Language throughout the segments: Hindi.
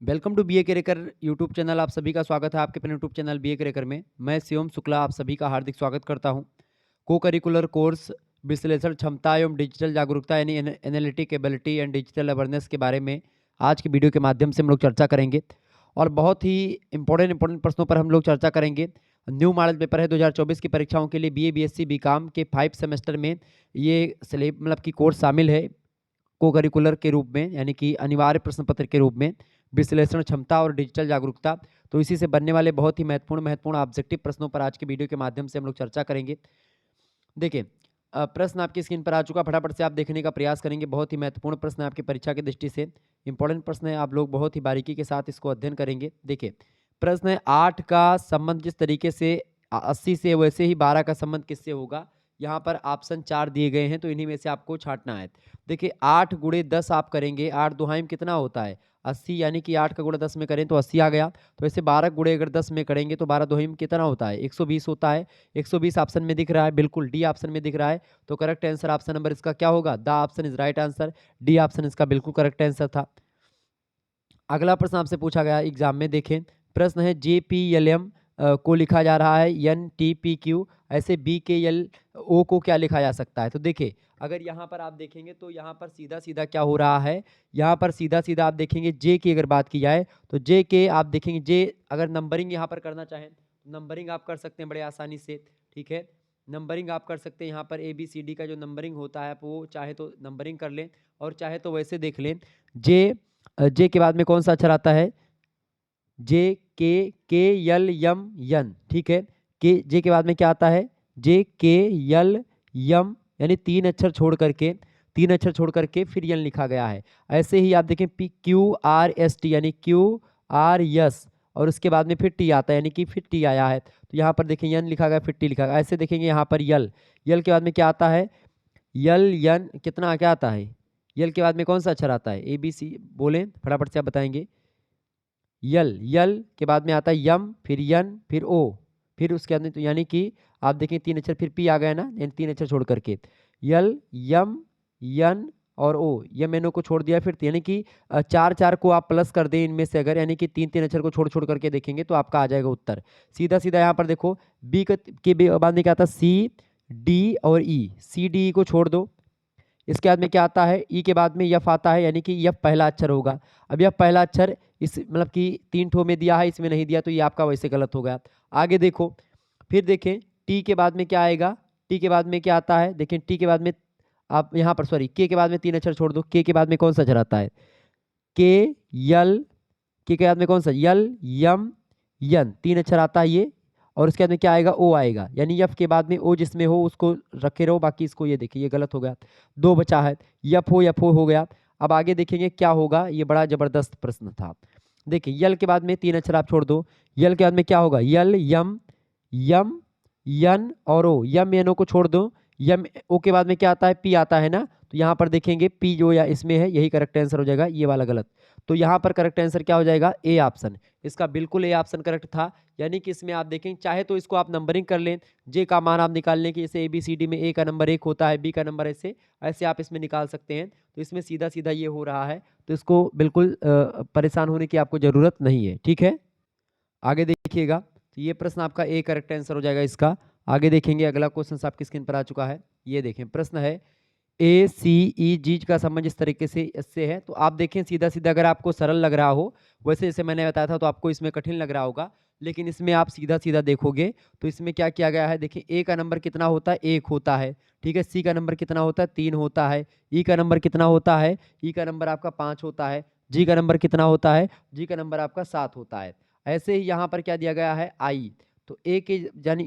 Welcome to BA Karekar YouTube channel. आप सभी का स्वागत है आपके अपने यूट्यूब चैनल बीए करेकर में। मैं शिवम शुक्ला आप सभी का हार्दिक स्वागत करता हूं। को करिकुलर कोर्स विश्लेषण क्षमता एवं डिजिटल जागरूकता यानी analytic ability and digital awareness के बारे में आज की वीडियो के माध्यम से हम लोग चर्चा करेंगे और बहुत ही इंपॉर्टेंट प्रश्नों पर हम लोग चर्चा करेंगे। न्यू मॉडल पेपर है 2024 की परीक्षाओं के लिए बीए बीएससी बीकॉम के 5 सेमेस्टर में ये मतलब की कोर्स शामिल है को करिकुलर के रूप में, यानी कि अनिवार्य प्रश्न पत्र के रूप में विश्लेषण क्षमता और डिजिटल जागरूकता। तो इसी से बनने वाले बहुत ही महत्वपूर्ण ऑब्जेक्टिव प्रश्नों पर आज के वीडियो के माध्यम से हम लोग चर्चा करेंगे। देखिए प्रश्न आपकी स्क्रीन पर आ चुका, फटाफट से आप देखने का प्रयास करेंगे। बहुत ही महत्वपूर्ण प्रश्न है आपकी परीक्षा की दृष्टि से, इंपॉर्टेंट प्रश्न है। आप लोग बहुत ही बारीकी के साथ इसको अध्ययन करेंगे। देखिए प्रश्न है 8 का संबंध जिस तरीके से 80 से, वैसे ही 12 का संबंध किससे होगा। यहाँ पर ऑप्शन 4 दिए गए हैं, तो इन्हीं में से आपको छांटना है। देखिए 8 गुणे 10 आप करेंगे, 8 दुहाई में कितना होता है 80, यानी कि 8 का गुणा 10 में करें तो 80 आ गया। तो ऐसे 12 गुणे अगर 10 में करेंगे तो 12 दुहाई में कितना होता है 120 होता है। 120 ऑप्शन में दिख रहा है, बिल्कुल डी ऑप्शन में दिख रहा है। तो करेक्ट आंसर ऑप्शन नंबर इसका क्या होगा, the option is right answer. D option इसका बिल्कुल करेक्ट आंसर था। अगला प्रश्न आपसे पूछा गया एग्जाम में, देखें प्रश्न है JPLM को लिखा जा रहा है NTPQ, ऐसे BKL O को क्या लिखा जा सकता है। तो देखिए अगर यहाँ पर आप देखेंगे तो यहाँ पर सीधा सीधा क्या हो रहा है, यहाँ पर सीधा सीधा आप देखेंगे J की अगर बात की जाए तो J के आप देखेंगे J अगर नंबरिंग यहाँ पर करना चाहें नंबरिंग आप कर सकते हैं बड़े आसानी से। ठीक है, नंबरिंग आप कर सकते हैं। यहाँ पर ABCD का जो नंबरिंग होता है आप वो चाहे तो नंबरिंग कर लें और चाहे तो वैसे देख लें। जे के बाद में कौन सा अक्षर आता है, JKKLM, ठीक है। के जे के बाद में क्या आता है JKLM, यानी 3 अक्षर छोड़ करके फिर यन लिखा गया है। ऐसे ही आप देखें QRST, यानी QRS और उसके बाद में फिर टी आता है, यानी कि फिर टी आया है। तो यहाँ पर देखें यन लिखा गया फिर टी लिखा गया। ऐसे देखेंगे यहाँ पर यल के बाद में क्या आता है यन कितना क्या आता है, यल के बाद में कौन सा अक्षर आता है ABC, बोलें फटाफट से आप बताएंगे। यल के बाद में आता है यम, फिर यन, फिर ओ, फिर उसके बाद में तो यानी कि आप देखें 3 अक्षर फिर पी आ गया ना, यानी 3 अक्षर छोड़ करके यल यम यन और ओ, यम एन ओ को छोड़ दिया फिर, यानी कि 4 को आप प्लस कर दें इनमें से अगर, यानी कि 3 अक्षर को छोड़ करके देखेंगे तो आपका आ जाएगा उत्तर। सीधा सीधा यहाँ पर देखो बी के बाद में क्या आता है CD और CDE को छोड़ दो। इसके बाद में क्या आता है ई के बाद में यफ आता है, यानी कि यफ पहला अक्षर होगा। अब यह पहला अक्षर इस मतलब कि 3 ठो में दिया है, इसमें नहीं दिया, तो ये आपका वैसे गलत हो गया। आगे देखो फिर देखें टी के बाद में क्या आएगा, टी के बाद में क्या आता है, देखें टी के बाद में आप यहाँ पर सॉरी के बाद में 3 अक्षर छोड़ दो। के बाद में कौन सा अक्षर आता है के यल, के बाद में कौन सा यल यम यन, 3 अक्षर आता है ये। और उसके बाद में क्या आएगा ओ आएगा, यानी यफ के बाद में ओ जिसमें हो उसको रखे रहो, बाकी इसको ये देखिए ये गलत हो गया। 2 बचा है, यफ हो गया। अब आगे देखेंगे क्या होगा, ये बड़ा जबरदस्त प्रश्न था। देखिए यल के बाद में 3 अक्षर आप छोड़ दो, यल के बाद में क्या होगा यल यम यम यन और ओ, यम एन ओ को छोड़ दो। यम ओ के बाद में क्या आता है पी आता है ना, तो यहाँ पर देखेंगे पी जो या इसमें है यही करेक्ट आंसर हो जाएगा, ये वाला गलत। तो यहाँ पर करेक्ट आंसर क्या हो जाएगा ए ऑप्शन, इसका बिल्कुल ए ऑप्शन करेक्ट था। यानी कि इसमें आप देखें चाहे तो इसको आप नंबरिंग कर लें, जे का मान आप निकाल लें कि जैसे ABCD में ए का नंबर 1 होता है, बी का नंबर ऐसे आप इसमें निकाल सकते हैं। तो इसमें सीधा सीधा ये हो रहा है, तो इसको बिल्कुल परेशान होने की आपको जरूरत नहीं है। ठीक है, आगे देखिएगा, तो ये प्रश्न आपका ए करेक्ट आंसर हो जाएगा इसका। आगे देखेंगे अगला क्वेश्चन आपकी स्क्रीन पर आ चुका है, ये देखें प्रश्न है ACEG का संबंध इस तरीके से इससे है। तो आप देखें सीधा सीधा अगर आपको सरल लग रहा हो, वैसे जैसे मैंने बताया था तो आपको इसमें कठिन लग रहा होगा, लेकिन इसमें आप सीधा सीधा देखोगे तो इसमें क्या किया गया है। देखिए ए का नंबर कितना होता है 1 होता है, ठीक है। सी का नंबर कितना होता है 3 होता है। ई का नंबर कितना होता है, ई का नंबर आपका 5 होता है। जी का नंबर कितना होता है, जी का नंबर आपका 7 होता है। ऐसे ही यहाँ पर क्या दिया गया है आई, तो ए के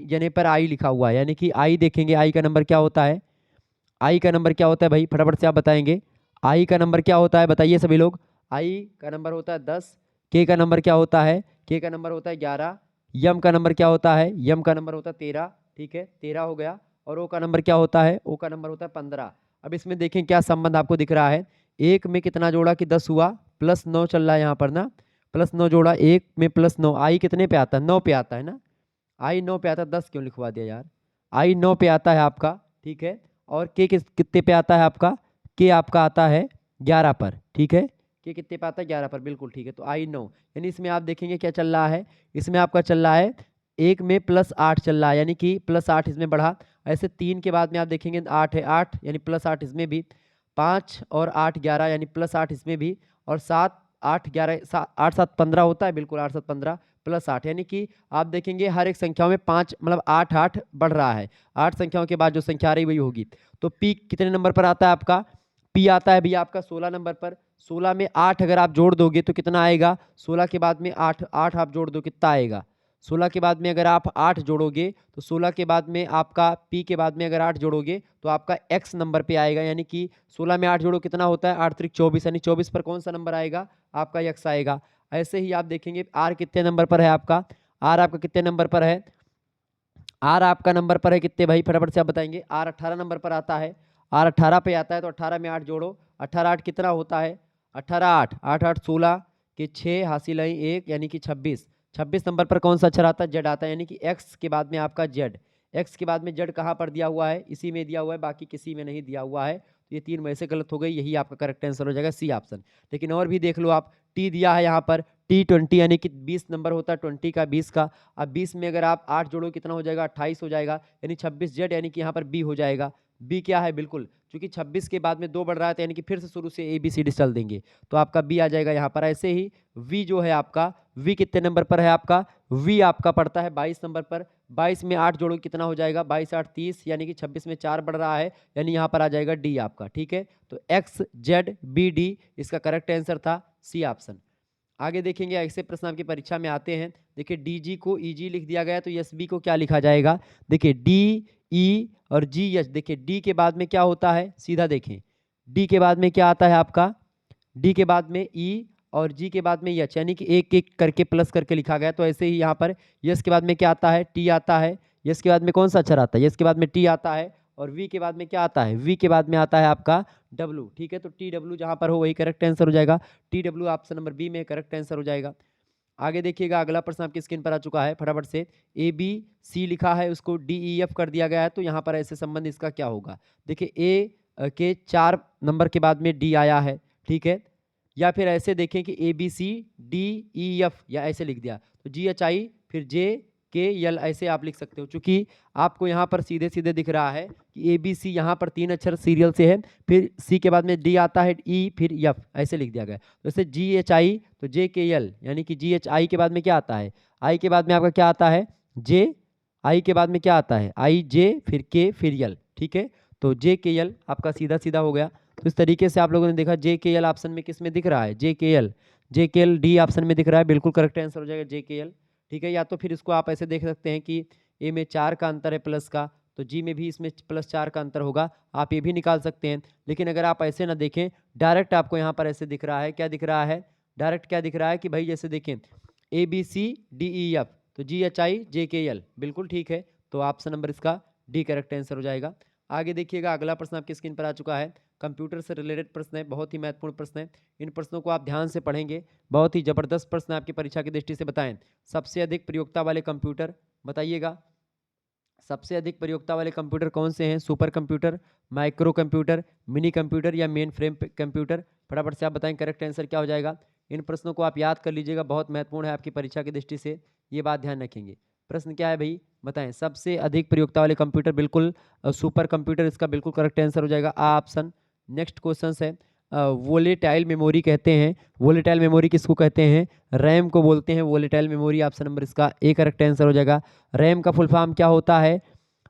जने पर आई लिखा हुआ है, यानी कि आई देखेंगे आई का नंबर क्या होता है, आई का नंबर क्या होता है भाई फटाफट से आप बताएंगे। आई का नंबर क्या होता है बताइए सभी लोग, आई का नंबर होता है 10। के का नंबर क्या होता है, के का नंबर होता है 11। यम का नंबर क्या होता है, यम का नंबर होता है 13, ठीक है 13 हो गया। और ओ का नंबर क्या होता है, ओ का नंबर होता है 15। अब इसमें देखें क्या संबंध आपको दिख रहा है, एक में कितना जोड़ा कि 10 हुआ, +9 चल रहा है यहाँ पर ना, +9 जोड़ा, एक में +9, आई कितने पे आता है 9 पे आता है ना, आई 9 पे आता है, 10 क्यों लिखवा दिया यार, आई 9 पे आता है आपका, ठीक है। और के कितने पे आता है आपका, के आपका आता है 11 पर, ठीक है के कितने पे आता है 11 पर, बिल्कुल ठीक है। तो आई 9, यानी इसमें आप देखेंगे क्या चल रहा है, इसमें आपका चल रहा है 1 में +8 चल रहा है, यानी कि +8 इसमें बढ़ा। ऐसे 3 के बाद में आप देखेंगे 8 है, 8 यानी +8 इसमें भी, 5 और 8 11 यानी +8 इसमें भी, और 7 8 11 8 7 15 होता है, बिल्कुल 8 7 15 +8, यानी कि आप देखेंगे हर एक संख्याओं में 5 मतलब 8 8 बढ़ रहा है। 8 संख्याओं के बाद जो संख्या आ रही वही होगी। तो पी कितने नंबर पर आता है आपका, पी आता है भैया आपका 16 नंबर पर। 16 में 8 अगर आप जोड़ दोगे तो कितना आएगा, 16 के बाद में 8 8 आप जोड़ दो कितना आएगा, 16 के बाद में अगर आप 8 जोड़ोगे तो 16 के बाद में आपका पी के बाद में अगर 8 जोड़ोगे तो आपका एक्स नंबर पे आएगा, यानी कि 16 में 8 जोड़ो कितना होता है 8 त्रिक 24, यानी 24 पर कौन सा नंबर आएगा, आपका एक्स आएगा। ऐसे ही आप देखेंगे आर कितने नंबर पर है आपका, आर आपका कितने नंबर पर है, आर आपका नंबर पर है कितने भाई, फटाफट से आप बताएंगे। आर 18 नंबर पर आता है, आर 18 पे आता है, तो 18 में 8 जोड़ो, 18 8 कितना होता है, 18 8 8 8 16 के 6 हासिल है 1 यानी कि 26। 26 नंबर पर कौन सा अक्षर आता है, जेड आता है, यानी कि एक्स के बाद में आपका जेड, एक्स के बाद में जेड कहाँ पर दिया हुआ है, इसी में दिया हुआ है, बाकी किसी में नहीं दिया हुआ है। तो ये 3 में से गलत हो गई, यही आपका करेक्ट आंसर हो जाएगा सी ऑप्शन। लेकिन और भी देख लो आप, टी दिया है यहाँ पर, T20 यानी कि 20 नंबर होता है 20 का 20 का। अब 20 में अगर आप 8 जोड़ो कितना हो जाएगा 28 हो जाएगा, यानी 26 जेड, यानी कि यहाँ पर बी हो जाएगा। बी क्या है, बिल्कुल क्योंकि 26 के बाद में 2 बढ़ रहा है, यानी कि फिर से शुरू से ABCD चल देंगे, तो आपका बी आ जाएगा यहाँ पर। ऐसे ही वी जो है आपका, वी कितने नंबर पर है आपका, वी आपका पड़ता है 22 नंबर पर। 22 में 8 जोड़ो कितना हो जाएगा, 22 8 30, यानी कि 26 में 4 बढ़ रहा है, यानी यहाँ पर आ जाएगा डी आपका, ठीक है। तो XZBD इसका करेक्ट आंसर था सी ऑप्शन। आगे देखेंगे, ऐसे प्रश्न आपकी परीक्षा में आते हैं। देखिए DG को EG लिख दिया गया, तो SB को क्या लिखा जाएगा, देखिए DE और GH। देखिए D के बाद में क्या होता है, सीधा देखें D के बाद में क्या आता है आपका, D के बाद में E और G के बाद में H, यानी कि एक एक करके प्लस करके लिखा गया। तो ऐसे ही यहाँ पर यस के बाद में क्या आता है, T आता है, यस के बाद में कौन सा अक्षर आता है, यस के बाद में T आता है, और V के बाद में क्या आता है, V के बाद में आता है आपका W, ठीक है। तो TW जहाँ पर हो वही करेक्ट आंसर हो जाएगा, TW ऑप्शन नंबर बी में करेक्ट आंसर हो जाएगा। आगे देखिएगा, अगला प्रश्न आपकी स्क्रीन पर आ चुका है, फटाफट से। ABC लिखा है, उसको DEF कर दिया गया है, तो यहाँ पर ऐसे संबंध इसका क्या होगा। देखिए A के 4 नंबर के बाद में D आया है, ठीक है, या फिर ऐसे देखें कि ABCDEF, या ऐसे लिख दिया तो GHI फिर JKL ऐसे आप लिख सकते हो। चूंकि आपको यहाँ पर सीधे सीधे दिख रहा है कि ABC यहाँ पर 3 अक्षर सीरियल से है, फिर C के बाद में D आता है, E फिर F ऐसे लिख दिया गया। तो जैसे GHI तो JKL, यानी कि GHI के बाद में क्या आता है, I के बाद में आपका क्या आता है J, I के बाद में क्या आता है IJ फिर K फिर L, ठीक है। तो JKL आपका सीधा सीधा हो गया। तो इस तरीके से आप लोगों ने देखा JKL ऑप्शन में किस में दिख रहा है, JKL D ऑप्शन में दिख रहा है, बिल्कुल करेक्ट आंसर हो जाएगा JKL, ठीक है। या तो फिर इसको आप ऐसे देख सकते हैं कि A में 4 का अंतर है प्लस का, तो G में भी इसमें +4 का अंतर होगा, आप ये भी निकाल सकते हैं। लेकिन अगर आप ऐसे ना देखें, डायरेक्ट आपको यहाँ पर ऐसे दिख रहा है, क्या दिख रहा है, डायरेक्ट क्या दिख रहा है कि भाई जैसे देखें ABCDEF, तो GHI JKL, बिल्कुल ठीक है। तो ऑप्शन नंबर इसका डी करेक्ट आंसर हो जाएगा। आगे देखिएगा, अगला प्रश्न आपकी स्क्रीन पर आ चुका है, कंप्यूटर से रिलेटेड प्रश्न है, बहुत ही महत्वपूर्ण प्रश्न है। इन प्रश्नों को आप ध्यान से पढ़ेंगे, बहुत ही जबरदस्त प्रश्न आपकी परीक्षा की दृष्टि से। बताएं सबसे अधिक प्रयोगता वाले कंप्यूटर, बताइएगा सबसे अधिक प्रयोगता वाले कंप्यूटर कौन से हैं, super computer, micro computer, mini computer या मेन फ्रेम कंप्यूटर, फटाफट से आप बताएं करेक्ट आंसर क्या हो जाएगा। इन प्रश्नों को आप याद कर लीजिएगा, बहुत महत्वपूर्ण है आपकी परीक्षा की दृष्टि से, ये बात ध्यान रखेंगे। प्रश्न क्या है भाई, बताएं सबसे अधिक प्रयोगता वाले कंप्यूटर, बिल्कुल सुपर कंप्यूटर इसका बिल्कुल करेक्ट आंसर हो जाएगा आ ऑप्शन। नेक्स्ट क्वेश्चन है, वोलेटाइल मेमोरी कहते हैं, वोलेटाइल मेमोरी किसको कहते हैं, रैम को बोलते हैं वोलेटाइल मेमोरी, ऑप्शन नंबर इसका ए करेक्ट आंसर हो जाएगा। रैम का फुल फॉर्म क्या होता है,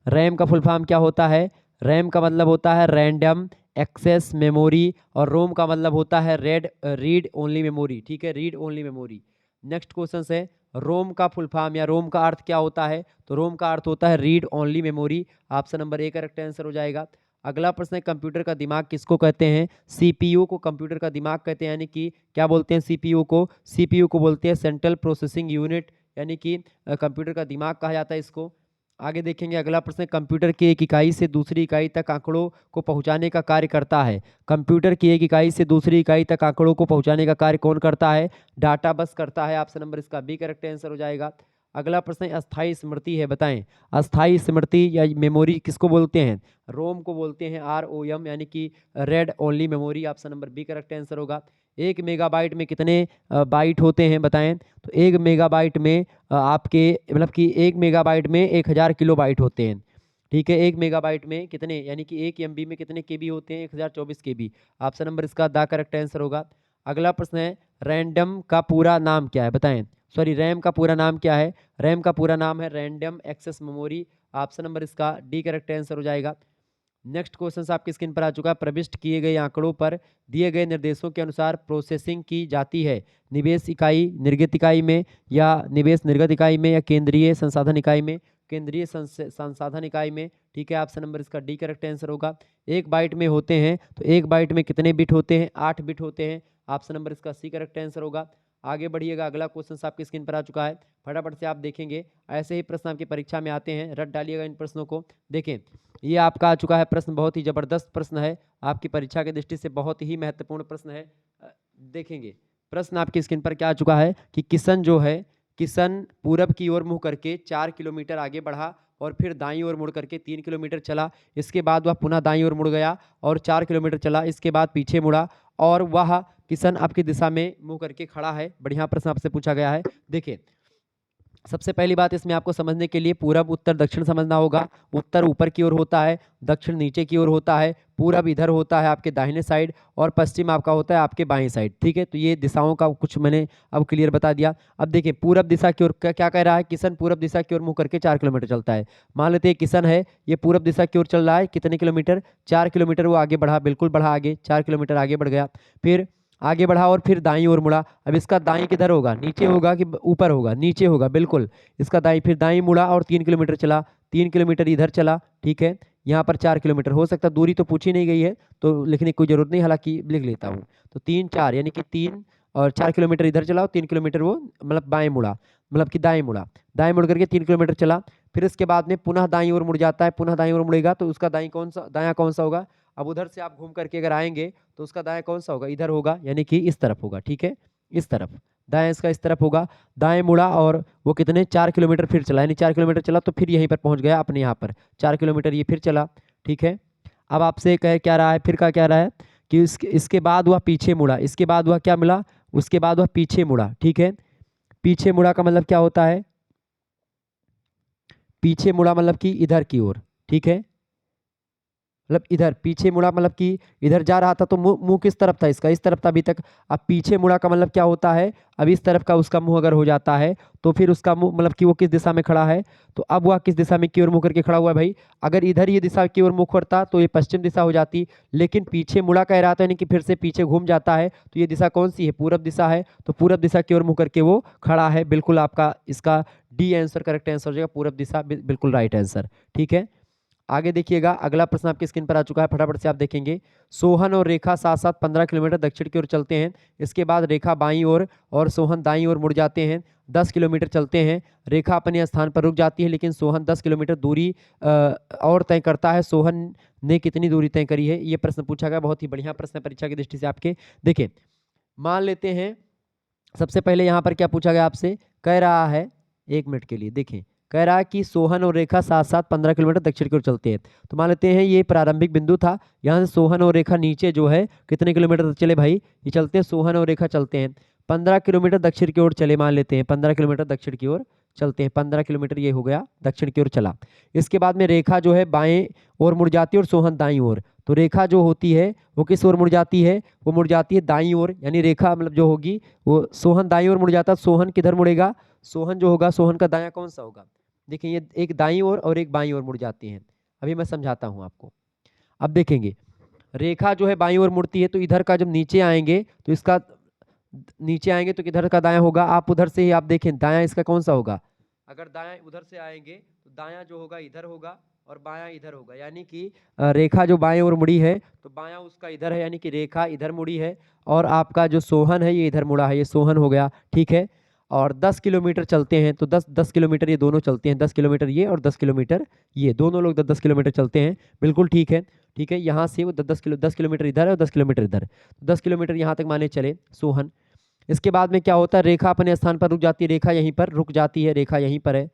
रैम का फुल फॉर्म क्या होता है, रैम का मतलब होता है रैंडम एक्सेस मेमोरी, और रोम का मतलब होता है रीड ओनली मेमोरी, ठीक है, read only memory. Next question है, रोम का फुल फॉर्म या रोम का अर्थ क्या होता है, तो रोम का अर्थ होता है read only memory, option number A correct answer हो जाएगा। अगला प्रश्न है, कंप्यूटर का दिमाग किसको कहते हैं, सीपीयू को कंप्यूटर का दिमाग कहते हैं, यानी कि क्या बोलते हैं सीपीयू को बोलते हैं सेंट्रल प्रोसेसिंग यूनिट, यानी कि कंप्यूटर का दिमाग कहा जाता है इसको। आगे देखेंगे, अगला प्रश्न, कंप्यूटर की एक इकाई से दूसरी इकाई तक आंकड़ों को पहुंचाने का कार्य करता है, कंप्यूटर की एक इकाई से दूसरी इकाई तक आंकड़ों को पहुंचाने का कार्य कौन करता है, डाटा बस करता है, ऑप्शन नंबर इसका बी करेक्ट आंसर हो जाएगा। अगला प्रश्न अस्थाई स्मृति है, बताएं अस्थाई स्मृति या मेमोरी किसको बोलते हैं, रोम को बोलते हैं ROM, यानी कि read only memory, option number B correct answer होगा। 1 मेगाबाइट में कितने बाइट होते हैं बताएं। तो 1 मेगाबाइट में आपके मतलब कि 1 मेगाबाइट में 1000 किलोबाइट होते हैं। ठीक है, 1 मेगाबाइट में कितने यानी कि 1 MB में कितने KB होते हैं, 1024 KB। ऑप्शन नंबर इसका द करेक्ट आंसर होगा। अगला प्रश्न है रैंडम का पूरा नाम क्या है बताएं। सॉरी, रैम का पूरा नाम क्या है। रैम का पूरा नाम है random access memory. Option number इसका डी करेक्ट आंसर हो जाएगा। नेक्स्ट क्वेश्चन आपकी स्क्रीन पर आ चुका है। प्रविष्ट किए गए आंकड़ों पर दिए गए निर्देशों के अनुसार प्रोसेसिंग की जाती है निवेश इकाई निर्गत इकाई में, या निवेश निर्गत इकाई में, या केंद्रीय संसाधन इकाई में। केंद्रीय संसाधन इकाई में। ठीक है, ऑप्शन नंबर इसका डी करेक्ट आंसर होगा। 1 बाइट में होते हैं तो 1 बाइट में कितने बिट होते हैं, 8 बिट होते हैं। ऑप्शन नंबर इसका सी करेक्ट आंसर होगा। आगे बढ़िएगा, अगला क्वेश्चन आपकी स्क्रीन पर आ चुका है, फटाफट से आप देखेंगे। ऐसे ही प्रश्न आपकी परीक्षा में आते हैं, रट डालिएगा इन प्रश्नों को। देखें, ये आपका आ चुका है प्रश्न, बहुत ही जबरदस्त प्रश्न है, आपकी परीक्षा की दृष्टि से बहुत ही महत्वपूर्ण प्रश्न है। देखेंगे प्रश्न आपकी स्क्रीन पर क्या आ चुका है कि किशन जो है, किशन पूरब की ओर मुंह करके 4 किलोमीटर आगे बढ़ा और फिर दाईं ओर मुड़ करके 3 किलोमीटर चला। इसके बाद वह पुनः दाईं ओर मुड़ गया और 4 किलोमीटर चला। इसके बाद पीछे मुड़ा और वह किशन आपकी दिशा में मुंह करके खड़ा है। बढ़िया प्रश्न आपसे पूछा गया है। देखिए, सबसे पहली बात इसमें आपको समझने के लिए पूरब उत्तर दक्षिण समझना होगा। उत्तर ऊपर की ओर होता है, दक्षिण नीचे की ओर होता है, पूरब इधर होता है आपके दाहिने साइड, और पश्चिम आपका होता है आपके बाएं साइड। ठीक है, तो ये दिशाओं का कुछ मैंने अब क्लियर बता दिया। अब देखिए, पूरब दिशा की ओर क्या कह रहा है, किशन पूरब दिशा की ओर मुंह करके 4 किलोमीटर चलता है। मान लेते हैं किशन है, ये पूरब दिशा की ओर चल रहा है, कितने किलोमीटर, 4 किलोमीटर वो आगे बढ़ा, बिल्कुल बढ़ा आगे, 4 किलोमीटर आगे बढ़ गया। फिर आगे बढ़ा और फिर दाईं ओर मुड़ा। अब इसका दाईं किधर होगा, नीचे होगा कि ऊपर होगा, नीचे होगा बिल्कुल। इसका दाईं, फिर दाईं मुड़ा और 3 किलोमीटर चला, 3 किलोमीटर इधर चला। ठीक है, यहाँ पर 4 किलोमीटर हो सकता है, दूरी तो पूछी नहीं गई है तो लिखने की कोई जरूरत नहीं, हालांकि लिख लेता हूँ। तो 3 4 यानी कि 3 और 4 किलोमीटर इधर चला और 3 किलोमीटर वो मतलब बाएं मुड़ा, मतलब कि दाएं मुड़ा। दाएं मुड़ करके 3 किलोमीटर चला, फिर इसके बाद में पुनः दाईं ओर मुड़ जाता है। पुनः दाईं ओर मुड़ेगा तो उसका दाईं कौन सा, दायां कौन सा होगा। अब उधर से आप घूम करके अगर आएंगे तो उसका दायां कौन सा होगा, इधर होगा, यानी कि इस तरफ होगा। ठीक है, इस तरफ दाएं इसका इस तरफ होगा। दाएं मुड़ा और वो कितने 4 किलोमीटर फिर चला, यानी 4 किलोमीटर चला तो फिर यहीं पर पहुंच गया अपने यहाँ पर, 4 किलोमीटर ये फिर चला। ठीक है, अब आपसे कह क्या रहा है, फिर का क्या रहा है कि इसके बाद वह पीछे मुड़ा। इसके बाद वह क्या मिला, उसके बाद वह पीछे मुड़ा। ठीक है, पीछे मुड़ा का मतलब क्या होता है, पीछे मुड़ा मतलब कि इधर की ओर। ठीक है, मतलब इधर पीछे मुड़ा मतलब कि इधर जा रहा था तो मुंह किस तरफ था इसका, इस तरफ था अभी तक। अब पीछे मुड़ा का मतलब क्या होता है, अब इस तरफ का उसका मुंह अगर हो जाता है तो फिर उसका मुंह मतलब कि वो किस दिशा में खड़ा है, तो अब वह किस दिशा में की ओर मुंह करके खड़ा हुआ है भाई। अगर इधर ये दिशा की ओर मुंह करता तो ये पश्चिम दिशा हो जाती, लेकिन पीछे मुड़ा कह रहा था यानी कि फिर से पीछे घूम जाता है, तो ये दिशा कौन सी है, पूरब दिशा है। तो पूरब दिशा की ओर मुंह करके वो खड़ा है। बिल्कुल आपका इसका डी आंसर करेक्ट आंसर हो जाएगा, पूरब दिशा बिल्कुल राइट आंसर। ठीक है, आगे देखिएगा, अगला प्रश्न आपकी स्क्रीन पर आ चुका है, फटाफट से आप देखेंगे। सोहन और रेखा साथ साथ 15 किलोमीटर दक्षिण की ओर चलते हैं। इसके बाद रेखा बाईं ओर और सोहन दाईं ओर मुड़ जाते हैं। 10 किलोमीटर चलते हैं, रेखा अपने स्थान पर रुक जाती है, लेकिन सोहन 10 किलोमीटर दूरी और तय करता है। सोहन ने कितनी दूरी तय करी है, ये प्रश्न पूछा गया। बहुत ही बढ़िया प्रश्न है परीक्षा की दृष्टि से आपके। देखिए, मान लेते हैं सबसे पहले यहाँ पर क्या पूछा गया आपसे, कह रहा है, 1 मिनट के लिए देखें, कह रहा है कि सोहन और रेखा साथ साथ 15 किलोमीटर दक्षिण की ओर चलते हैं। तो मान लेते हैं ये प्रारंभिक बिंदु था, यहाँ से सोहन और रेखा नीचे जो है कितने किलोमीटर चले भाई, ये चलते हैं, सोहन और रेखा चलते हैं 15 किलोमीटर दक्षिण की ओर चले। मान लेते हैं 15 किलोमीटर दक्षिण की ओर चलते हैं, 15 किलोमीटर ये हो गया दक्षिण की ओर चला। इसके बाद में रेखा जो है बाएं ओर मुड़ जाती है और सोहन दाईं ओर। तो रेखा जो होती है वो किस ओर मुड़ जाती है, वो मुड़ जाती है दाईं ओर, यानी रेखा मतलब जो होगी वो सोहन दाईं ओर मुड़ जाता है। सोहन किधर मुड़ेगा, सोहन जो होगा, सोहन का दायां कौन सा होगा, देखिए ये एक दाईं ओर और एक बाईं ओर मुड़ जाती हैं। अभी मैं समझाता हूं आपको। अब देखेंगे, रेखा जो है बाईं ओर मुड़ती है तो इधर का जब नीचे आएंगे तो इसका नीचे आएंगे तो किधर का दायां होगा, आप उधर से ही आप देखें दायां इसका कौन सा होगा। अगर दायां उधर से आएंगे तो दायां जो होगा इधर होगा और बायां इधर होगा, यानी कि रेखा जो बाएं ओर मुड़ी है तो बायां उसका इधर है, यानी कि रेखा इधर मुड़ी है और आपका जो सोहन है ये इधर मुड़ा है, ये सोहन हो गया। ठीक है, और 10 किलोमीटर चलते हैं तो 10 किलोमीटर ये दोनों चलते हैं, 10 किलोमीटर ये और 10 किलोमीटर ये, दोनों लोग 10 किलोमीटर चलते हैं। बिल्कुल ठीक है। ठीक है, यहाँ से वो 10 किलोमीटर इधर है और 10 किलोमीटर इधर, 10 किलोमीटर यहाँ तक माने चले सोहन। इसके बाद में क्या होता है, रेखा अपने स्थान पर रुक जाती है, रेखा यहीं पर रुक जाती है, रेखा यहीं पर है।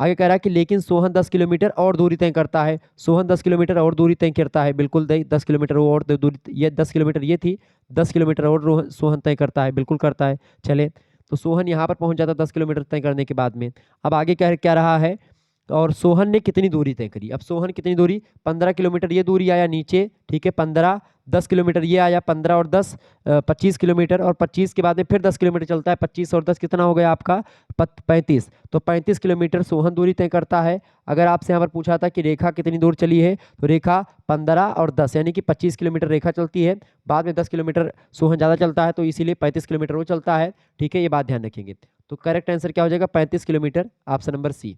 आगे कह रहा है कि लेकिन सोहन 10 किलोमीटर और दूरी तय करता है। सोहन 10 किलोमीटर और दूरी तय करता है, बिल्कुल 10 किलोमीटर और दूरी, ये 10 किलोमीटर ये थी, 10 किलोमीटर और सोहन तय करता है, बिल्कुल करता है। चले, तो सोहन यहाँ पर पहुंच जाता 10 किलोमीटर तय करने के बाद में। अब आगे क्या रहा है, और सोहन ने कितनी दूरी तय करी। अब सोहन कितनी दूरी, 15 किलोमीटर ये दूरी आया नीचे, ठीक है, 15, 10 किलोमीटर ये आया, 15 और 10 25 किलोमीटर, और 25 के बाद में फिर 10 किलोमीटर चलता है, 25 और 10 कितना हो गया आपका 35। तो 35 किलोमीटर सोहन दूरी तय करता है। अगर आपसे यहाँ पर पूछा था कि रेखा कितनी दूर चली है, तो रेखा 15 और 10 यानी कि 25 किलोमीटर रेखा चलती है, बाद में 10 किलोमीटर सोहन ज़्यादा चलता है, तो इसीलिए 35 किलोमीटर वो चलता है, ठीक है, ये बात ध्यान रखेंगे। तो करेक्ट आंसर क्या हो जाएगा, 35 किलोमीटर, ऑप्शन नंबर सी।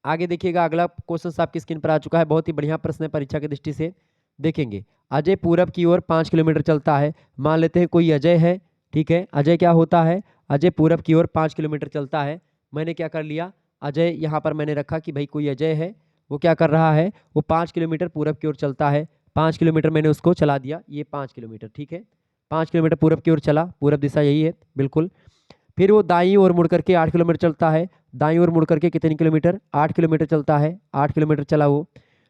आगे देखिएगा, अगला क्वेश्चन आपकी स्क्रीन पर आ चुका है, बहुत ही बढ़िया प्रश्न है परीक्षा की दृष्टि से। देखेंगे, अजय पूरब की ओर 5 किलोमीटर चलता है। मान लेते हैं कोई अजय है, ठीक है, अजय क्या होता है, अजय पूरब की ओर 5 किलोमीटर चलता है। मैंने क्या कर लिया, अजय यहाँ पर मैंने रखा कि भाई कोई अजय है, वो क्या कर रहा है, वो 5 किलोमीटर पूरब की ओर चलता है। 5 किलोमीटर मैंने उसको चला दिया, ये 5 किलोमीटर, ठीक है, 5 किलोमीटर पूरब की ओर चला, पूरब दिशा यही है बिल्कुल। फिर वो दाईं ओर मुड़ करके 8 किलोमीटर चलता है। दाईं ओर मुड़ करके कितने किलोमीटर, 8 किलोमीटर चलता है, 8 किलोमीटर चला वो,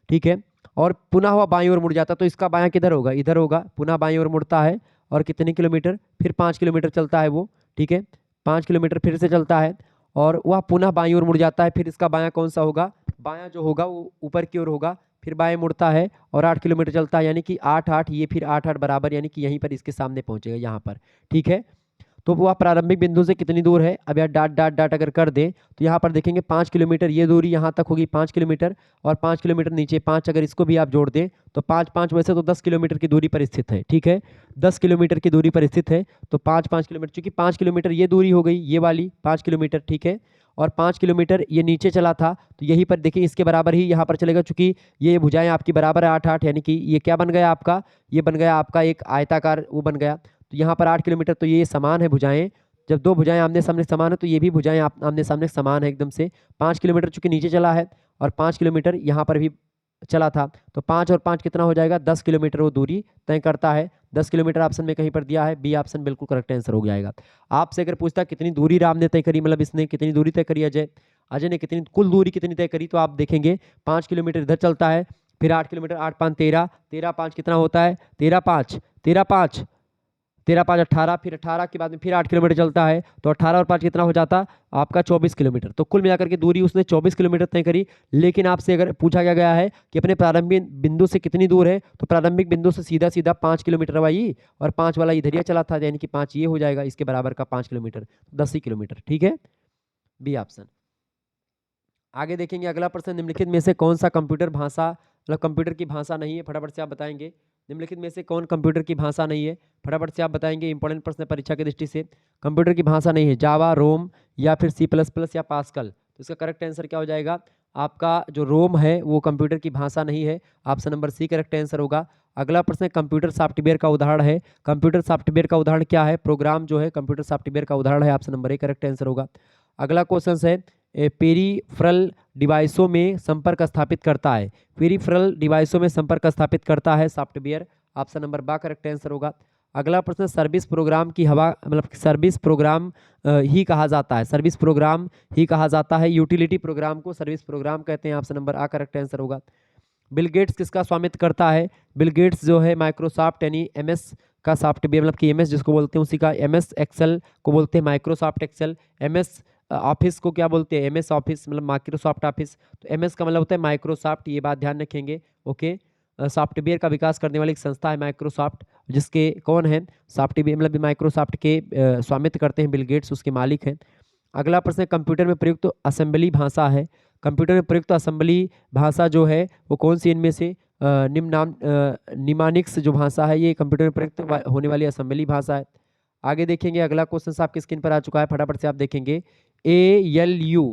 ठीक है, और पुनः हुआ बाईं ओर मुड़ जाता, तो इसका बायां किधर होगा, इधर होगा, पुनः बाईं ओर मुड़ता है, और कितने किलोमीटर, फिर 5 किलोमीटर चलता है वो, ठीक है, 5 किलोमीटर फिर से चलता है, और वह पुनः बाईं ओर मुड़ जाता है। फिर इसका बायां कौन सा होगा, बायां जो होगा वो ऊपर की ओर होगा, फिर बाएं मुड़ता है और 8 किलोमीटर चलता है, यानी कि 8 8 ये फिर 8 8 बराबर, यानी कि यहीं पर इसके सामने पहुंचेगा यहाँ पर, ठीक है। तो वह प्रारंभिक बिंदु से कितनी दूर है, अब यार डाट डाट डाट अगर कर दें तो यहाँ पर देखेंगे 5 किलोमीटर ये दूरी यहाँ तक होगी 5 किलोमीटर, और 5 किलोमीटर नीचे 5, अगर इसको भी आप जोड़ दें तो 5 5 वैसे तो 10 किलोमीटर की दूरी पर स्थित है, ठीक है, 10 किलोमीटर की दूरी पर स्थित है। तो 5 5 किलोमीटर, चूंकि 5 किलोमीटर ये दूरी हो गई, ये वाली 5 किलोमीटर, ठीक है, और 5 किलोमीटर ये नीचे चला था, तो यहीं पर देखिए इसके बराबर ही यहाँ पर चलेगा, चूंकि ये भुजाएं आपकी बराबर है 8 8, यानी कि ये क्या बन गया आपका, ये बन गया आपका एक आयताकार वो बन गया। तो यहाँ पर 8 किलोमीटर, तो ये समान है भुजाएं, जब दो भुजाएं आमने सामने समान है तो ये भी भुजाएं आमने सामने समान है एकदम से। 5 किलोमीटर चूंकि नीचे चला है और 5 किलोमीटर यहाँ पर भी चला था, तो 5 और 5 कितना हो जाएगा, 10 किलोमीटर वो दूरी तय करता है। 10 किलोमीटर ऑप्शन में कहीं पर दिया है, बी ऑप्शन बिल्कुल करेक्ट आंसर हो जाएगा। आपसे अगर पूछता कितनी दूरी राम ने तय करी, मतलब इसने कितनी दूरी तय करी, अजय ने कितनी कुल दूरी कितनी तय करी, तो आप देखेंगे 5 किलोमीटर इधर चलता है, फिर 8 किलोमीटर, 8 5 13, 13 5 कितना होता है, 13 5 13 5 13 5 18, फिर 18 के बाद में फिर 8 किलोमीटर चलता है, तो 18 और 5 कितना हो जाता आपका 24 किलोमीटर। तो कुल मिलाकर के दूरी उसने 24 किलोमीटर तय करी। लेकिन आपसे अगर पूछा गया है कि अपने प्रारंभिक बिंदु से कितनी दूर है, तो प्रारंभिक बिंदु से सीधा सीधा 5 किलोमीटर वाली, और 5 वाला इधर चला था, यानी कि 5 ये हो जाएगा, इसके बराबर का 5 किलोमीटर, 10 ही किलोमीटर, ठीक है, बी ऑप्शन। आगे देखेंगे अगला प्रश्न, निम्नलिखित में से कौन सा कंप्यूटर भाषा, मतलब कंप्यूटर की भाषा नहीं है, फटाफट से आप बताएंगे। निम्नलिखित में से कौन कंप्यूटर की भाषा नहीं है, फटाफट से आप बताएंगे, इंपॉर्टेंट प्रश्न परीक्षा की दृष्टि से। कंप्यूटर की भाषा नहीं है, जावा, रोम या फिर C++ या पास्कल, तो इसका करेक्ट आंसर क्या हो जाएगा, आपका जो रोम है वो कंप्यूटर की भाषा नहीं है, option number C correct answer होगा। अगला प्रश्न कंप्यूटर सॉफ्टवेयर का उदाहरण है, कंप्यूटर सॉफ्टवेयर का उदाहरण क्या है, प्रोग्राम जो है कंप्यूटर सॉफ्टवेयर का उदाहरण है, option number A correct answer होगा। अगला क्वेश्चन है, पेरीफ्रल डिवाइसों में संपर्क स्थापित करता है, पेरीफ्रल डिवाइसों में संपर्क स्थापित करता है सॉफ्टवेयर, ऑप्शन नंबर बा करेक्ट आंसर होगा। अगला प्रश्न, सर्विस प्रोग्राम की हवा, मतलब सर्विस प्रोग्राम ही कहा जाता है, सर्विस प्रोग्राम ही कहा जाता है, यूटिलिटी प्रोग्राम को सर्विस प्रोग्राम कहते हैं, ऑप्शन नंबर आ करेक्ट आंसर होगा। बिल गेट्स किसका स्वामित्व करता है, बिल गेट्स जो है माइक्रोसॉफ्ट यानी MS का सॉफ्टवेयर, मतलब कि MS जिसको बोलते हैं उसी का, MS एक्सेल को बोलते हैं माइक्रोसॉफ्ट एक्सेल, MS ऑफिस को क्या बोलते हैं, MS ऑफिस मतलब माइक्रोसॉफ्ट ऑफिस, तो MS का मतलब होता है माइक्रोसॉफ्ट, ये बात ध्यान रखेंगे, ओके। सॉफ्टवेयर का विकास करने वाली एक संस्था है माइक्रोसॉफ्ट, जिसके कौन है, सॉफ्टवेयर मतलब माइक्रोसॉफ्ट के स्वामित्व करते हैं बिल गेट्स, उसके मालिक हैं। अगला प्रश्न, कंप्यूटर में प्रयुक्त असेंबली भाषा है, कंप्यूटर में प्रयुक्त असेंबली भाषा जो है वो कौन सी इनमें से निमानिक्स जो भाषा है ये कंप्यूटर में प्रयुक्त होने वाली असेंबली भाषा है। आगे देखेंगे अगला क्वेश्चन आपकी स्क्रीन पर आ चुका है, फटाफट से आप देखेंगे। ALU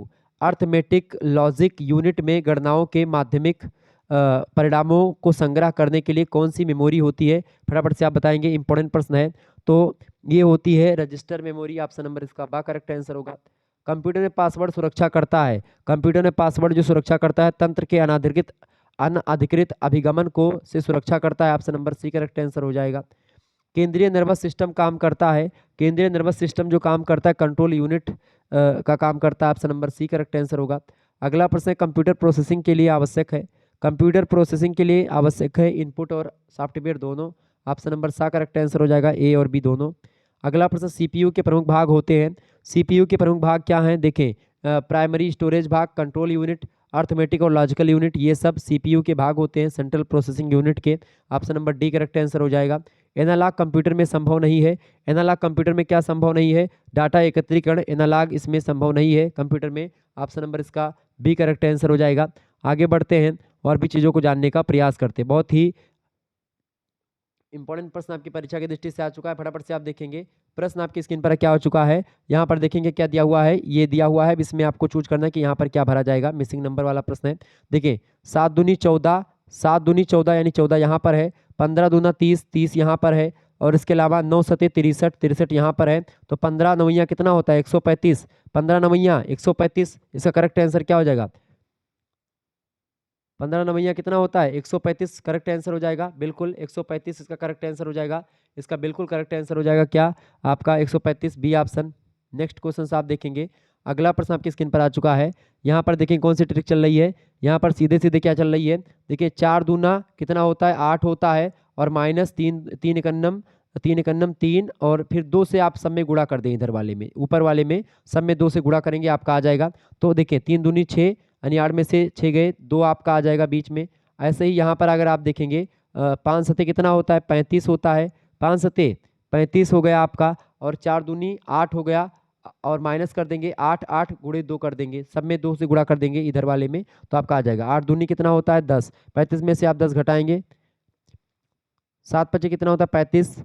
अर्थमेटिक लॉजिक यूनिट में गणनाओं के माध्यमिक परिणामों को संग्रह करने के लिए कौन सी मेमोरी होती है, फटाफट से आप बताएंगे, इंपॉर्टेंट प्रश्न है। तो ये होती है रजिस्टर मेमोरी, ऑप्शन नंबर इसका बा करेक्ट आंसर होगा। कंप्यूटर में पासवर्ड सुरक्षा करता है, कंप्यूटर में पासवर्ड जो सुरक्षा करता है तंत्र के अनाधिकृत अभिगमन को से सुरक्षा करता है, option number C correct answer हो जाएगा। केंद्रीय नर्वस सिस्टम काम करता है। केंद्रीय नर्वस सिस्टम जो काम करता है कंट्रोल यूनिट का काम करता है। Option number C correct answer होगा। अगला प्रश्न है कंप्यूटर प्रोसेसिंग के लिए आवश्यक है। कंप्यूटर प्रोसेसिंग के लिए आवश्यक है इनपुट और सॉफ्टवेयर दोनों। ऑप्शन नंबर सा करेक्ट आंसर हो जाएगा, ए और बी दोनों। अगला प्रश्न सीपीयू के प्रमुख भाग होते हैं। सीपीयू के प्रमुख भाग क्या हैं देखें, प्राइमरी स्टोरेज भाग, कंट्रोल यूनिट, अर्थमेटिक और लॉजिकल यूनिट, ये सब सीपीयू के भाग होते हैं सेंट्रल प्रोसेसिंग यूनिट के। Option number D correct answer हो जाएगा। एनालॉग कंप्यूटर में संभव नहीं है। एनालॉग कंप्यूटर में क्या संभव नहीं है, डाटा एकत्रीकरण, एनालॉग इसमें संभव नहीं है कंप्यूटर में। ऑप्शन नंबर इसका बी करेक्ट आंसर हो जाएगा। आगे बढ़ते हैं और भी चीज़ों को जानने का प्रयास करते हैं। बहुत ही इंपॉर्टेंट प्रश्न आपकी परीक्षा की दृष्टि से आ चुका है, फटाफट से आप देखेंगे। प्रश्न आपकी स्क्रीन पर क्या हो चुका है, यहाँ पर देखेंगे क्या दिया हुआ है, ये दिया हुआ है, इसमें आपको चूज करना है कि यहाँ पर क्या भरा जाएगा। मिसिंग नंबर वाला प्रश्न है। देखिए 7 दूनी 14, 7 दूनी 14 यानी 14 यहाँ पर है, 15 दूना 30, 30 यहाँ पर है, और इसके अलावा 9 सते 63, 63 यहाँ पर है। तो 15 नवैया कितना होता है 135, 15 नवैया 135, इसका करेक्ट आंसर क्या हो जाएगा, 15 नवैया कितना होता है 135, करेक्ट आंसर हो जाएगा बिल्कुल 135 इसका करेक्ट आंसर हो जाएगा। इसका बिल्कुल करेक्ट आंसर हो जाएगा क्या आपका 135, बी ऑप्शन। नेक्स्ट क्वेश्चन आप देखेंगे। अगला प्रश्न आपकी स्क्रीन पर आ चुका है। यहाँ पर देखें कौन सी ट्रिक चल रही है, यहाँ पर सीधे सीधे क्या चल रही है, देखिए 4 दूना कितना होता है 8 होता है, और माइनस 3, 3 एकन्नम 3 एकन्नम 3, और फिर 2 से आप सब में गुणा कर दें, इधर वाले में ऊपर वाले में सब में 2 से गुणा करेंगे आपका आ जाएगा। तो देखिए 3 दूनी 6 यानी 8 में से 6 गए, 2 आपका आ जाएगा बीच में। ऐसे ही यहाँ पर अगर आप देखेंगे 5 सते कितना होता है 35 होता है, 5 सते 35 हो गया आपका, और 4 दूनी 8 हो गया, और माइनस कर देंगे 8, 8 गुणे 2 कर देंगे, सब में 2 से गुणा कर देंगे इधर वाले में, तो आपका आ जाएगा 8 दूनी कितना होता है 10, 35 में से आप 10 घटाएंगे, 7 पचे कितना होता है 35,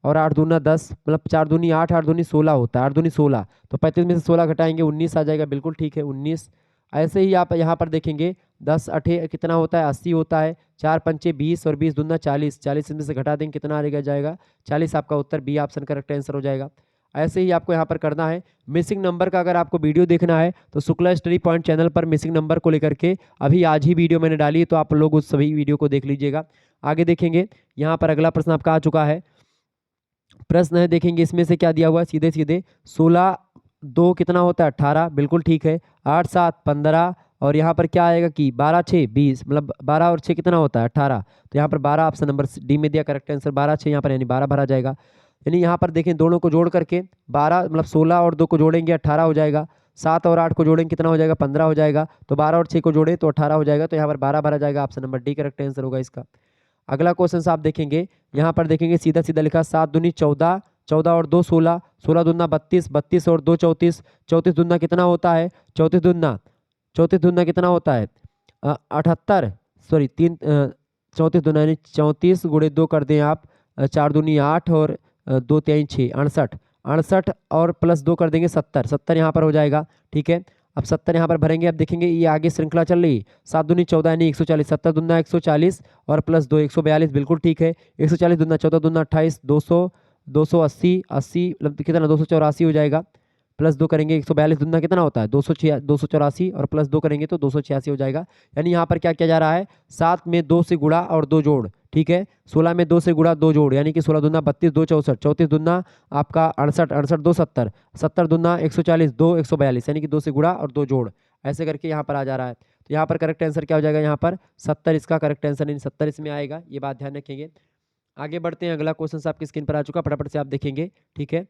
और 8 दूना 10, मतलब 4 दूनी 8, 8 दूनी 16 होता है, 8 दूनी 16, तो 35 में से 16 घटाएंगे 19 आ जाएगा, बिल्कुल ठीक है 19। ऐसे ही आप यहाँ पर देखेंगे 10 अठे कितना होता है 80 होता है, 4 पंचे 20, और 20 दूना 40, 40 में से घटा देंगे कितना आ जाएगा 40, आपका उत्तर बी ऑप्शन करेक्ट आंसर हो जाएगा। ऐसे ही आपको यहाँ पर करना है। मिसिंग नंबर का अगर आपको वीडियो देखना है तो शुक्ला स्टडी पॉइंट चैनल पर मिसिंग नंबर को लेकर के अभी आज ही वीडियो मैंने डाली है, तो आप लोग उस सभी वीडियो को देख लीजिएगा। आगे देखेंगे यहाँ पर अगला प्रश्न आपका आ चुका है। प्रश्न है देखेंगे इसमें से क्या दिया हुआ है, सीधे सीधे 16 2 कितना होता है 18, बिल्कुल ठीक है, 8 7 15, और यहाँ पर क्या आएगा कि 12 6 20, मतलब 12 और 6 कितना होता है 18, तो यहाँ पर 12 ऑप्शन नंबर डी में दिया करेक्ट आंसर, 12 6 यहाँ पर यानी 12 भरा जाएगा। यानी यहाँ पर देखें दोनों को जोड़ करके 12 मतलब 16 और 2 को जोड़ेंगे 18 हो जाएगा, 7 और 8 को जोड़ेंगे कितना हो जाएगा 15 हो जाएगा, तो 12 और 6 को जोड़े तो 18 हो जाएगा, तो यहाँ पर 12 भरा जाएगा, option number D correct answer होगा इसका। अगला क्वेश्चन आप देखेंगे, यहाँ पर देखेंगे सीधा सीधा लिखा 7 दूनी 14, 14 और 2 16, 16 दूना 32, 32 और 2 34, 34 दूना कितना होता है 34 दूना कितना होता है 78, सॉरी 3 34 दूना यानी 34 गुणे 2 कर दें आप, 4 दूनी 8 और 2 3 6 68, 68 और प्लस 2 कर देंगे 70, 70 यहाँ पर हो जाएगा, ठीक है। अब 70 यहाँ पर भरेंगे, अब देखेंगे ये आगे श्रृंखला चल रही, 7 दूनी 14 यानी 140, 70 दूना 140 और प्लस 2 142, बिल्कुल ठीक है। 140 दूना 14 दूना 28, 200 280 80 मतलब कितना 284 हो जाएगा, प्लस 2 करेंगे 142 दूना कितना होता है 284, और प्लस 2 करेंगे तो 286 हो जाएगा। यानी यहाँ पर क्या किया जा रहा है 7 में 2 से गुणा और 2 जोड़, ठीक है, 16 में 2 से गुणा 2 जोड़, यानी कि 16 दूना 32 2 64, 34 दूना आपका 68, 68 2 70, 70 दूना 140 2 142, यानी कि 2 से गुणा और 2 जोड़, ऐसे करके यहाँ पर आ जा रहा है। तो यहाँ पर करेक्ट आंसर क्या हो जाएगा, यहाँ पर 70 इसका करेक्ट आंसर, नहीं 70 इसमें आएगा, ये बात ध्यान रखेंगे। आगे बढ़ते हैं, अगला क्वेश्चन आपकी स्क्रीन पर आ चुका, फटाफट से आप देखेंगे, ठीक है।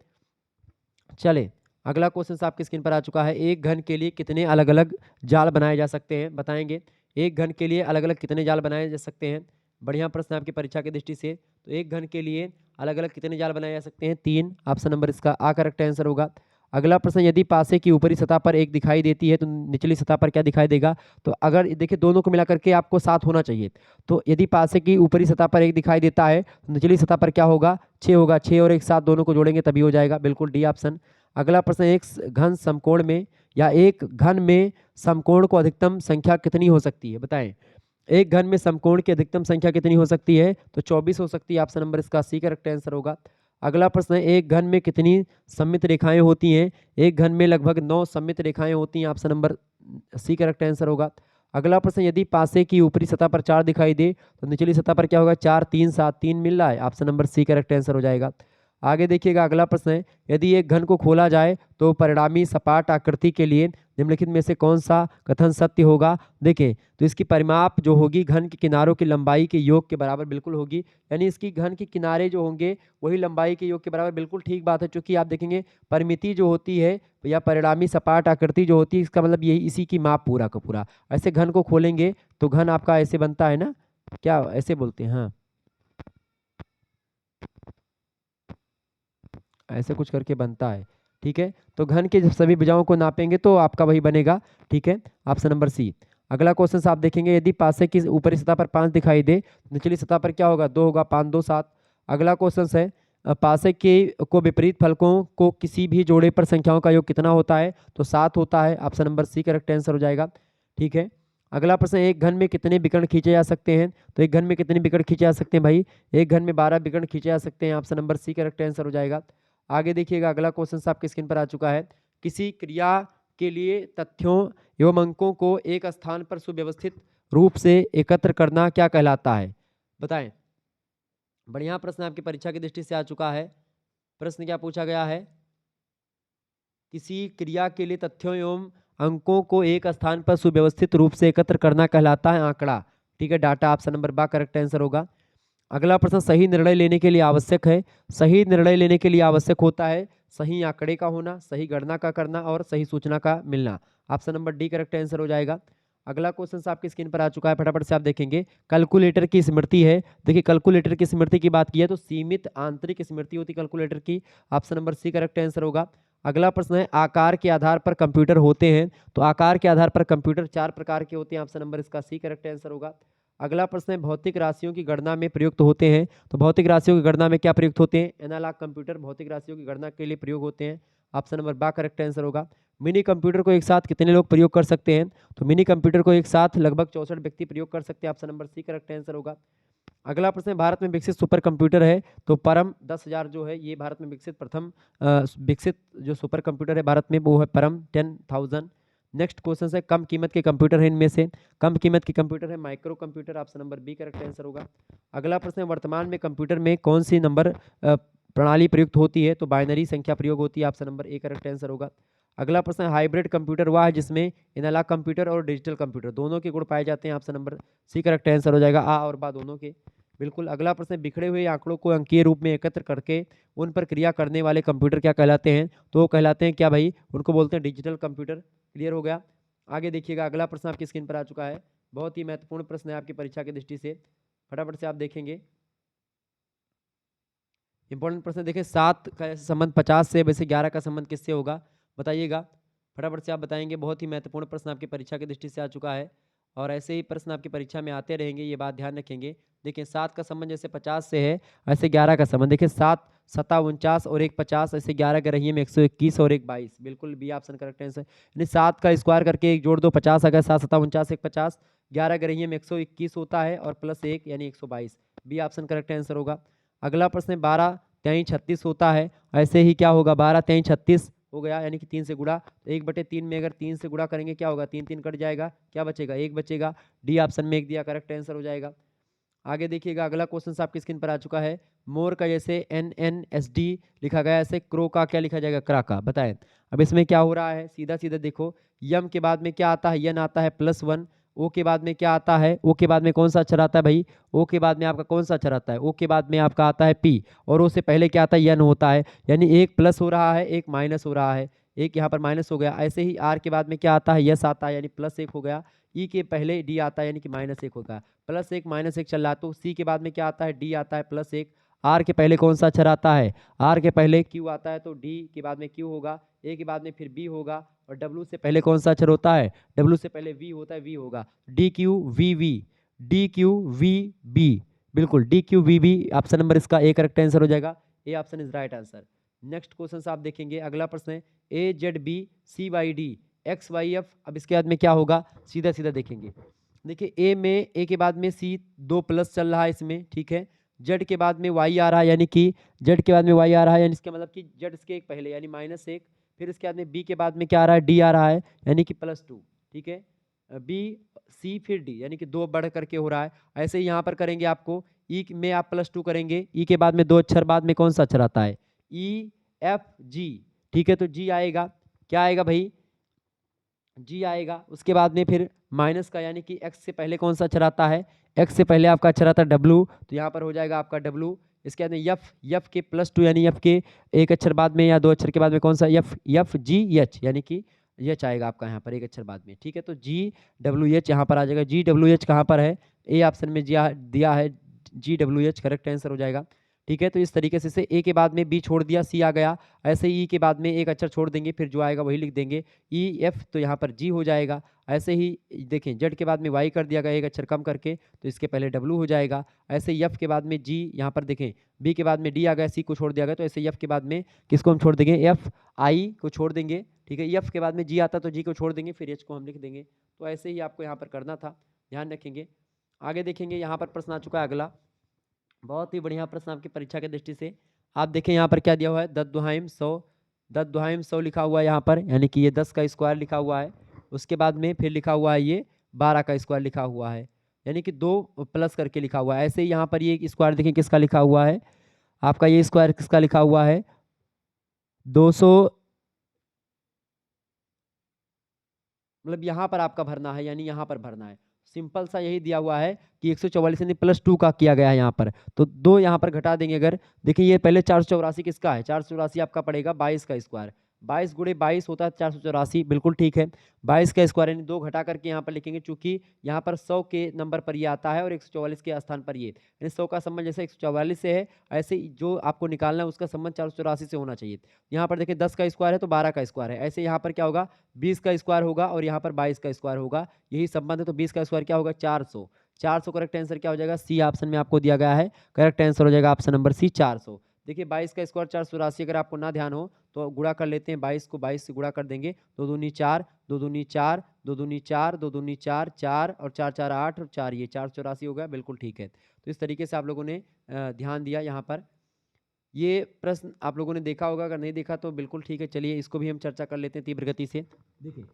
चले अगला क्वेश्चन आपकी स्क्रीन पर आ चुका है। एक घन के लिए कितने अलग अलग जाल बनाए जा सकते हैं, बताएंगे। एक घन के लिए अलग अलग कितने जाल बनाए जा सकते हैं, बढ़िया प्रश्न आपकी परीक्षा की दृष्टि से। तो एक घन के लिए अलग अलग कितने जाल बनाए जा सकते हैं, 3, ऑप्शन नंबर इसका आ करेक्ट आंसर होगा। अगला प्रश्न, यदि पासे की ऊपरी सतह पर एक दिखाई देती है तो निचली सतह पर क्या दिखाई देगा। तो अगर देखिए दोनों को मिला करके आपको 7 होना चाहिए, तो यदि पासे की ऊपरी सतह पर एक दिखाई देता है तो निचली सतह पर क्या होगा 6 होगा, 6 और 1 7 दोनों को जोड़ेंगे तभी हो जाएगा, बिल्कुल डी ऑप्शन। अगला प्रश्न, एक घन समकोण में या एक घन में समकोण को अधिकतम संख्या कितनी हो सकती है, बताएं। एक घन में समकोण की अधिकतम संख्या कितनी हो सकती है, तो 24 हो सकती है, ऑप्शन नंबर इसका सी करेक्ट आंसर होगा। अगला प्रश्न है, एक घन में कितनी सममित रेखाएं होती हैं। एक घन में लगभग 9 सममित रेखाएं होती हैं, option number C correct answer होगा। अगला प्रश्न, यदि पासे की ऊपरी सतह पर 4 दिखाई दे तो निचली सतह पर क्या होगा, 4 3 7 3 मिल रहा है। Option number C correct answer हो जाएगा। आगे देखिएगा, अगला प्रश्न है, यदि एक घन को खोला जाए तो परिणामी सपाट आकृति के लिए निम्नलिखित में से कौन सा कथन सत्य होगा। देखें तो इसकी परिमाप जो होगी घन के किनारों की लंबाई के योग के बराबर बिल्कुल होगी, यानी इसकी घन के किनारे जो होंगे वही लंबाई के योग के बराबर, बिल्कुल ठीक बात है। क्योंकि आप देखेंगे परिमिति जो होती है या परिणामी सपाट आकृति जो होती है, इसका मतलब यही इसी की माप पूरा का पूरा। ऐसे घन को खोलेंगे तो घन आपका ऐसे बनता है ना, क्या ऐसे बोलते हैं, हाँ ऐसे कुछ करके बनता है। ठीक है, तो घन के जब सभी भुजाओं को नापेंगे तो आपका वही बनेगा। ठीक है, ऑप्शन नंबर सी। अगला क्वेश्चन आप देखेंगे, यदि पासे की ऊपरी सतह पर 5 दिखाई दे निचली सतह पर क्या होगा, 2 होगा, 5 2 7। अगला क्वेश्चन है, पासे के को विपरीत फलकों को किसी भी जोड़े पर संख्याओं का योग कितना होता है, तो 7 होता है। Option number C correct answer हो जाएगा। ठीक है, अगला प्रश्न, एक घन में कितने विकर्ण खींचे जा सकते हैं, तो एक घन में कितने विकर्ण खींचे जा सकते हैं भाई, एक घन में 12 विकर्ण खींचे जा सकते हैं। Option number C correct answer हो जाएगा। आगे देखिएगा, अगला क्वेश्चन आपके स्क्रीन पर आ चुका है, किसी क्रिया के लिए तथ्यों एवं अंकों को एक स्थान पर सुव्यवस्थित रूप से एकत्र करना क्या कहलाता है, बताएं। बढ़िया प्रश्न आपकी परीक्षा की दृष्टि से आ चुका है। प्रश्न क्या पूछा गया है, किसी क्रिया के लिए तथ्यों एवं अंकों को एक स्थान पर सुव्यवस्थित रूप से एकत्र करना कहलाता है आंकड़ा। ठीक है, डाटा। ऑप्शन नंबर बा करेक्ट आंसर होगा। अगला प्रश्न, सही निर्णय लेने के लिए आवश्यक है, सही निर्णय लेने के लिए आवश्यक होता है सही आंकड़े का होना, सही गणना का करना और सही सूचना का मिलना। Option number D correct answer हो जाएगा। अगला क्वेश्चन आपकी स्क्रीन पर आ चुका है, फटाफट से आप देखेंगे, कैलकुलेटर की स्मृति है। देखिए कैलकुलेटर की स्मृति की बात की है तो सीमित आंतरिक स्मृति होती कैलकुलेटर की। Option number C correct answer होगा। अगला प्रश्न है, आकार के आधार पर कंप्यूटर होते हैं, तो आकार के आधार पर कंप्यूटर 4 प्रकार के होते हैं। ऑप्शन नंबर इसका सी करेक्ट आंसर होगा। अगला प्रश्न है, भौतिक राशियों की गणना में प्रयुक्त होते हैं, तो भौतिक राशियों की गणना में क्या प्रयुक्त होते हैं, एनालॉग कंप्यूटर भौतिक राशियों की गणना के लिए प्रयोग होते हैं। ऑप्शन नंबर बा करेक्ट आंसर होगा। मिनी कंप्यूटर को एक साथ कितने लोग प्रयोग कर सकते हैं, तो मिनी कंप्यूटर को एक साथ लगभग 64 व्यक्ति प्रयोग कर सकते हैं। Option number C correct answer होगा। अगला प्रश्न है, भारत में विकसित सुपर कंप्यूटर है, तो परम 10,000 जो है ये भारत में विकसित प्रथम विकसित जो सुपर कंप्यूटर है भारत में वो है परम 10,000। नेक्स्ट क्वेश्चन है, कम कीमत के कंप्यूटर है, इनमें से कम कीमत के कंप्यूटर है micro computer. Option number B correct answer होगा। अगला प्रश्न है, वर्तमान में कंप्यूटर में कौन सी नंबर प्रणाली प्रयुक्त होती है, तो बाइनरी संख्या प्रयोग होती है। Option number A correct answer होगा। अगला प्रश्न है, हाइब्रिड कंप्यूटर वह है जिसमें एनालॉग कंप्यूटर और डिजिटल कंप्यूटर दोनों के गुण पाए जाते हैं। Option number C correct answer हो जाएगा, आ और बा दोनों के। बिल्कुल। अगला प्रश्न, बिखरे हुए आंकड़ों को अंकीय रूप में एकत्र करके उन पर क्रिया करने वाले कंप्यूटर क्या कहलाते हैं, तो वो कहलाते हैं क्या भाई, उनको बोलते हैं डिजिटल कंप्यूटर। क्लियर हो गया। आगे देखिएगा, अगला प्रश्न आपकी स्क्रीन पर आ चुका है, बहुत ही महत्वपूर्ण प्रश्न है आपकी परीक्षा की दृष्टि से, फटाफट से आप देखेंगे। इंपॉर्टेंट प्रश्न देखें, 7 का संबंध 50 से, वैसे 11 का संबंध किससे होगा, बताइएगा। फटाफट से आप बताएंगे, बहुत ही महत्वपूर्ण प्रश्न आपकी परीक्षा की दृष्टि से आ चुका है और ऐसे ही प्रश्न आपकी परीक्षा में आते रहेंगे, ये बात ध्यान रखेंगे। देखिए 7 का संबंध जैसे 50 से है, ऐसे 11 का संबंध देखिए 7 7 49 और 1 50, ऐसे 11 के रहिए में 121 और 1 22, बिल्कुल बी ऑप्शन करेक्ट आंसर। यानी 7 का स्क्वायर करके एक जोड़ दो 50 आ गया, 7 7 49 1 50, 11 के रहिए में 121 होता है और प्लस 1 यानी 122, बी ऑप्शन करेक्ट आंसर होगा। अगला प्रश्न है, 12 3 36 होता है, ऐसे ही क्या होगा 12 3 36 हो गया, यानी कि 3 से गुणा, तो 1/3 में अगर 3 से गुणा करेंगे क्या होगा, 3 3 कट जाएगा, क्या बचेगा 1 बचेगा, डी ऑप्शन में 1 दिया करेक्ट आंसर हो जाएगा। आगे देखिएगा, अगला क्वेश्चन आपकी स्क्रीन पर आ चुका है, मोर का जैसे NNSD लिखा गया, ऐसे क्रो का क्या लिखा जाएगा, क्रा का, बताएं। अब इसमें क्या हो रहा है, सीधा सीधा देखो, यम के बाद में क्या आता है, यन आता है +1, ओ के बाद में क्या आता है, ओ के बाद में कौन सा अक्षर आता है भाई, ओ के बाद में आपका कौन सा अक्षर आता है, ओ के बाद में आपका आता है पी, और ओ से पहले क्या आता है, यन होता है, यानी एक प्लस हो रहा है एक माइनस हो रहा है, एक यहाँ पर माइनस हो गया। ऐसे ही आर के बाद में क्या आता है, यस आता है, यानी +1 हो गया। ई के पहले डी आता है, यानी कि -1 होगा, +1 -1 चल रहा है, तो सी के बाद में क्या आता है, डी आता है +1। आर के पहले कौन सा अक्षर आता है, आर के पहले क्यू आता है, तो डी के बाद में क्यू होगा, ए के बाद में फिर बी होगा, और डब्ल्यू से पहले कौन सा अक्षर होता है, डब्ल्यू से पहले वी होता है, वी होगा, D Q V V, D Q V B, बिल्कुल D Q V B, option number इसका ए करेक्ट आंसर हो जाएगा, A option is right answer. Next question आप देखेंगे, अगला प्रश्न है, AZB CYD XYF, अब इसके बाद में क्या होगा, सीधा सीधा देखेंगे। देखिए ए के बाद में सी 2 प्लस चल रहा है इसमें, ठीक है, जेड के बाद में वाई आ रहा है, यानी कि जेड के बाद में वाई आ रहा है, यानी इसका मतलब कि जेड इसके एक पहले यानी -1, फिर इसके बाद में बी के बाद में क्या आ रहा है, डी आ रहा है, यानी कि +2, ठीक है। बी सी फिर डी, यानी कि 2 बढ़ करके हो रहा है। ऐसे ही यहाँ पर करेंगे आपको ई में आप +2 करेंगे, ई के बाद में 2 अक्षर बाद में कौन सा अक्षर आता है, ई एफ जी, ठीक है। तो जी आएगा, क्या आएगा भाई, जी आएगा। उसके बाद में फिर माइनस का, यानी कि एक्स से पहले कौन सा अक्षर आता है, एक्स से पहले आपका अक्षर आता है डब्लू, तो यहाँ पर हो जाएगा आपका डब्लू। इसके बाद में यफ, यफ के +2 यानी यफ के एक अक्षर बाद में या 2 अक्षर के बाद में कौन सा, यफ, यफ जी एच, यानी कि एच आएगा आपका यहाँ पर एक अक्षर बाद में, ठीक है। तो जी डब्ल्यू एच यहाँ पर आ जाएगा। जी डब्ल्यू एच कहाँ पर है, ए ऑप्शन में दिया है जी डब्ल्यू एच, करेक्ट आंसर हो जाएगा, ठीक है। तो इस तरीके से ए के बाद में बी छोड़ दिया, सी आ गया। ऐसे ही ई के बाद में एक अक्षर छोड़ देंगे, फिर जो आएगा वही लिख देंगे, ई एफ, तो यहाँ पर जी हो जाएगा। ऐसे ही देखें जेड के बाद में वाई कर दिया गया एक अक्षर कम करके, तो इसके पहले डब्लू हो जाएगा। ऐसे एफ के बाद में जी, यहाँ पर देखें बी के बाद में डी आ गया, सी को छोड़ दिया गया, तो ऐसे एफ के बाद में किसको हम छोड़ देंगे, एफ आई को छोड़ देंगे, ठीक है। एफ के बाद में जी आता तो जी को छोड़ देंगे, फिर एच को हम लिख देंगे। तो ऐसे ही आपको यहाँ पर करना था, ध्यान रखेंगे। आगे देखेंगे, यहाँ पर प्रश्न आ चुका है अगला, बहुत ही बढ़िया प्रश्न आपकी परीक्षा की दृष्टि से। आप देखें यहाँ पर क्या दिया हुआ है, 10 दुहाइम 100, 10 दुहाइम 100 लिखा हुआ है यहाँ पर, यानी कि ये 10 का स्क्वायर लिखा हुआ है। उसके बाद में फिर लिखा हुआ है ये 12 का स्क्वायर लिखा हुआ है, यानी कि 2 प्लस करके लिखा हुआ है। ऐसे ही यहाँ पर ये स्क्वायर देखें किसका लिखा हुआ है, आपका ये स्क्वायर किसका लिखा हुआ है, 200, मतलब यहाँ पर आपका भरना है, यानी यहाँ पर भरना है। सिंपल सा यही दिया हुआ है कि 144 यानी +2 का किया गया है यहाँ पर, तो 2 यहाँ पर घटा देंगे। अगर देखिए ये पहले 484 किसका है, 484 आपका पड़ेगा 22 का स्क्वायर, 22 गुणे 22 होता है 484, बिल्कुल ठीक है। 22 का स्क्वायर यानी 2 घटा करके यहाँ पर लिखेंगे, चूंकि यहाँ पर 100 के नंबर पर ये आता है और 144 के स्थान पर ये, यानी 100 का संबंध जैसे 144 से है, ऐसे जो आपको निकालना है उसका संबंध 484 से होना चाहिए। यहाँ पर देखिए 10 का स्क्वायर है तो 12 का स्क्वायर है, ऐसे यहाँ पर क्या होगा, 20 का स्क्वायर होगा और यहाँ पर 22 का स्क्वायर होगा, यही संबंध है। तो 20 का स्क्वायर क्या होगा, 400, 400 करेक्ट आंसर क्या हो जाएगा, सी ऑप्शन में आपको दिया गया है, करेक्ट आंसर हो जाएगा ऑप्शन नंबर सी 400। देखिए 22 का स्क्वायर 484, अगर आपको ना ध्यान हो तो गुणा कर लेते हैं, 22 को 22 से गुणा कर देंगे, 2 दूनी 4, 2 दूनी 4, 2 दूनी 4, 2 दूनी 4, 4 और 4 4 8 और 4 ये 484 हो गया, बिल्कुल ठीक है। तो इस तरीके से आप लोगों ने ध्यान दिया यहाँ पर। ये प्रश्न आप लोगों ने देखा होगा, अगर नहीं देखा तो बिल्कुल ठीक है, चलिए इसको भी हम चर्चा कर लेते हैं तीव्र गति से। देखिए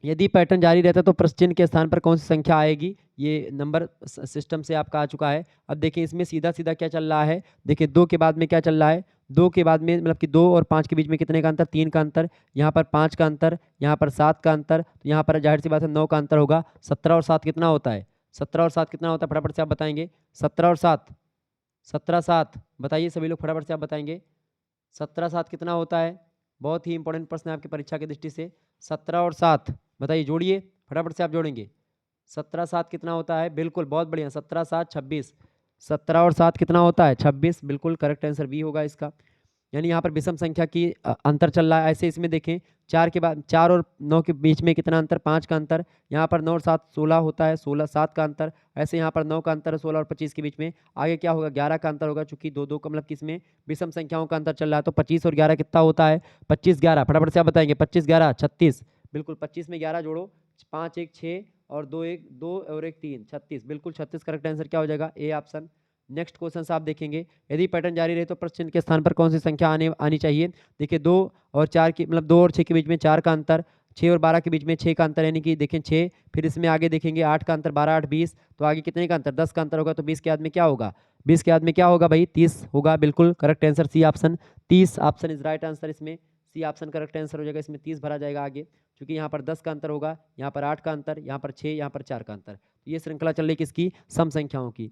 यदि पैटर्न जारी रहता तो प्रश्न चिन्ह के स्थान पर कौन सी संख्या आएगी, ये नंबर सिस्टम से आपका आ चुका है। अब देखिए इसमें सीधा सीधा क्या चल रहा है, देखिए 2 के बाद में क्या चल रहा है, 2 के बाद में मतलब कि 2 और 5 के बीच में कितने का अंतर, 3 का अंतर, यहाँ पर 5 का अंतर, यहाँ पर 7 का अंतर, तो यहाँ पर जाहिर सी बात है 9 का अंतर होगा। 17 और 7 कितना होता है, 17 और 7 कितना होता है, फटाफट से आप बताएंगे, 17 और 7, 17 7 बताइए सभी लोग, फटाफट से आप बताएंगे 17 7 कितना होता है, बहुत ही इंपॉर्टेंट प्रश्न है आपकी परीक्षा की दृष्टि से। 17 और 7 बताइए, जोड़िए फटाफट से आप जोड़ेंगे, 17 7 कितना होता है, बिल्कुल बहुत बढ़िया, 17 7 26, 17 और 7 कितना होता है 26, बिल्कुल करेक्ट आंसर बी होगा इसका। यानी यहाँ पर विषम संख्या की अंतर चल रहा है। ऐसे इसमें देखें 4 के बाद 4 और 9 के बीच में कितना अंतर, 5 का अंतर, यहाँ पर 9 और 7 16 होता है, 16 7 का अंतर, ऐसे यहाँ पर 9 का अंतर है 16 और 25 के बीच में। आगे क्या होगा, 11 का अंतर होगा, चूंकि 2 2 का मतलब किसमें विषम संख्याओं का अंतर चल रहा है, तो 25 और 11 कितना होता है, 25 11, फटाफट से आप बताएंगे, 25 11 36, बिल्कुल 25 में 11 जोड़ो, 5 1 6 और 2 1 2 और 1 3 36, बिल्कुल 36 करेक्ट आंसर क्या हो जाएगा, ए ऑप्शन। नेक्स्ट क्वेश्चन आप देखेंगे, यदि पैटर्न जारी रहे तो प्रश्न चिन्ह के स्थान पर कौन सी संख्या आनी चाहिए। देखिए 2 और 4 की मतलब 2 और 6 के बीच में 4 का अंतर, 6 और 12 के बीच में 6 का अंतर, यानी कि देखें 6, फिर इसमें आगे देखेंगे 8 का अंतर, 12 8 20, तो आगे कितने का अंतर, 10 का अंतर होगा, तो 20 के बाद में क्या होगा, 20 के बाद में क्या होगा भाई, 30 होगा, बिल्कुल correct answer C option, 30 option is right answer, इसमें सी ऑप्शन करेक्ट आंसर हो जाएगा, इसमें 30 भरा जाएगा आगे, क्योंकि यहाँ पर 10 का अंतर होगा, यहाँ पर 8 का अंतर, यहाँ पर 6, यहाँ पर 4 का अंतर, तो ये श्रृंखला चल रही किसकी, सम संख्याओं की।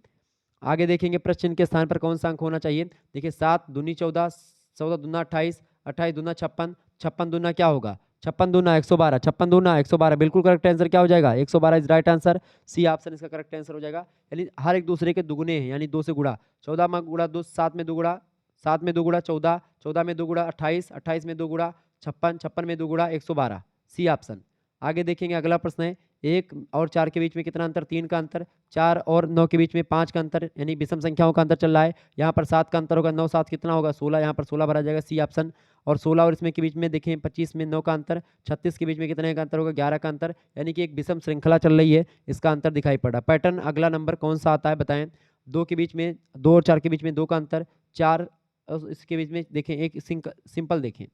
आगे देखेंगे प्रश्न चिन्ह के स्थान पर कौन सा अंक होना चाहिए। देखिए 7 दूनी 14, 14 दूना 28, 28 दूना 56, 56 दूना क्या होगा, 56 दूना 112, 56 दूना 112, बिल्कुल करेक्ट आंसर क्या हो जाएगा, 112 is right answer, C option इसका करेक्ट आंसर हो जाएगा। यानी हर एक दूसरे के दुगुने हैं, यानी 2 से गुणा, 14 में गुणा 2, 7 में 2 गुणा, 7 में 2 गुणा 14, 14 में 2 गुणा 28, 28 में 2 गुणा 56, 56 में 2 गुणा 112, सी ऑप्शन। आगे देखेंगे अगला प्रश्न है, 1 और 4 के बीच में कितना अंतर, 3 का अंतर, 4 और 9 के बीच में 5 का अंतर, यानी विषम संख्याओं का अंतर चल रहा है। यहाँ पर 7 का अंतर होगा, 9 7 कितना होगा 16, यहाँ पर 16 भरा जाएगा, सी ऑप्शन। और 16 और इसमें के बीच में देखें 25 में 9 का अंतर, 36 के बीच में कितने का अंतर होगा, 11 का अंतर, यानी कि एक विषम श्रृंखला चल रही है, इसका अंतर दिखाई पड़ा। पैटर्न अगला नंबर कौन सा आता है बताएं, 2 के बीच में 2 और 4 के बीच में 2 का अंतर, 4 इसके बीच में देखें एक सिंपल देखें,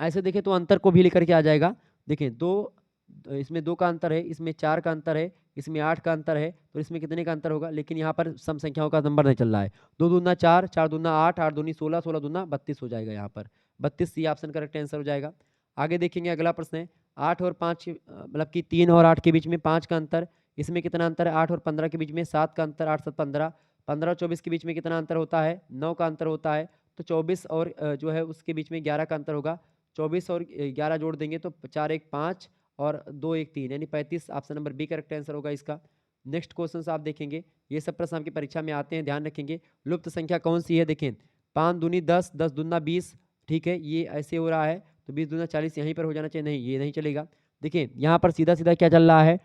ऐसे देखें तो अंतर को भी लेकर के आ जाएगा। देखें 2 इसमें 2 का अंतर है, इसमें 4 का अंतर है, इसमें 8 का अंतर है, तो इसमें कितने का अंतर होगा? लेकिन यहाँ पर सम संख्याओं का नंबर नहीं चल रहा है। 2 दूना 4, 4 दूना 8, 8 दूनी 16, 16 दूना 32 हो जाएगा यहाँ पर। 32 सी ऑप्शन करेक्ट आंसर हो जाएगा। आगे देखेंगे अगला प्रश्न है 8 और 5 मतलब कि 3 और 8 के बीच में 5 का अंतर, इसमें कितना अंतर है? 8 और 15 के बीच में 7 का अंतर, 8 7 15, 15 और 24 के बीच में कितना अंतर होता है? 9 का अंतर होता है। तो 24 और जो है उसके बीच में 11 का अंतर होगा। 24 और 11 जोड़ देंगे तो 4 1 5 और 2 1 3 यानी 35। Option number B correct answer होगा इसका। नेक्स्ट क्वेश्चन आप देखेंगे, ये सब प्रश्न आपकी परीक्षा में आते हैं, ध्यान रखेंगे। लुप्त संख्या कौन सी है? देखें 5 दूनी 10, 10 दूना 20, ठीक है, ये ऐसे हो रहा है तो 20 दूना 40 यहीं पर हो जाना चाहिए, नहीं ये नहीं चलेगा। देखिए यहाँ पर सीधा सीधा क्या चल रहा है?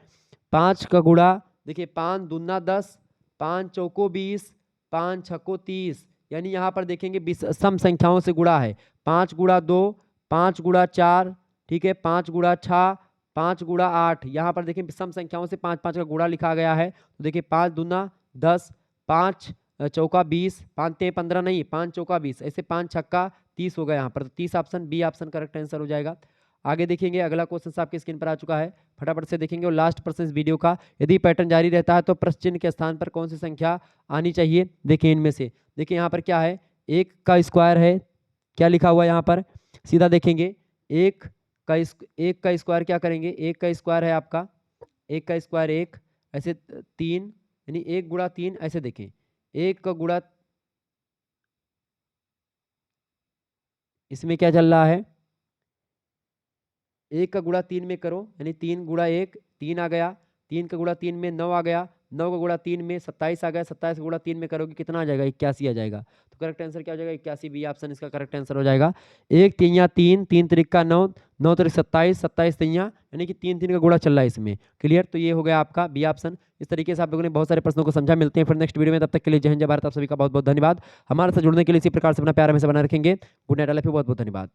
5 का गुणा, देखिए 5 दूना 10, 5 चौको 20, 5 छक्को 30, यानी यहाँ पर देखेंगे सम संख्याओं से गुणा है। 5 गुणा 2, 5 गुणा 4, ठीक है, 5 गुणा 6, 5 गुणा 8, यहाँ पर देखिए सम संख्याओं से 5 5 का गुणा लिखा गया है। तो देखिए 5 दूना 10, 5 चौका 20, 5 ते 15 नहीं, 5 चौका 20, ऐसे 5 छक्का 30 हो गया यहाँ पर। तो 30 option B option correct answer हो जाएगा। आगे देखेंगे अगला क्वेश्चन आपके स्क्रीन पर आ चुका है, फटाफट से देखेंगे। और लास्ट प्रश्न इस वीडियो का, यदि पैटर्न जारी रहता है तो प्रश्न चिन्ह के स्थान पर कौन सी संख्या आनी चाहिए? देखिए इनमें से, देखिए यहाँ पर क्या है? 1 का स्क्वायर है, क्या लिखा हुआ है यहाँ पर? सीधा देखेंगे 1 का स्क्वायर क्या करेंगे? 1 का स्क्वायर है आपका, 1 का स्क्वायर 1, ऐसे 3 यानी 1 गुणा 3, ऐसे देखें 1 का गुणा, इसमें क्या चल रहा है? 1 का गुणा 3 में करो यानी 3 गुणा 1 3 आ गया, 3 का गुणा 3 में 9 आ गया, 9 का गुणा 3 में 27 आ गया, 27 का गुणा 3 में करोगे कितना आ जाएगा? 81 आ जाएगा। तो करेक्ट आंसर क्या हो जाएगा? 81 बी ऑप्शन इसका करेक्ट आंसर हो जाएगा। 1 3 3, 3 त्रिका 9, 9 त्रिक 27, 27 3 यानी कि 3 3 का गुणा चल रहा है इसमें। क्लियर? तो ये हो गया आपका बी ऑप्शन। इस तरीके से आप लोगों ने बहुत सारे प्रश्नों को समझा। मिलते हैं फिर नेक्स्ट वीडियो में, तब तक के लिए जय हिंद जय भारत। आप सभी का बहुत बहुत धन्यवाद। हमारे साथ जुड़ने के लिए इसी प्रकार से अपना प्यार हमेशा बना रखेंगे। गुड नाइट, बहुत बहुत धन्यवाद।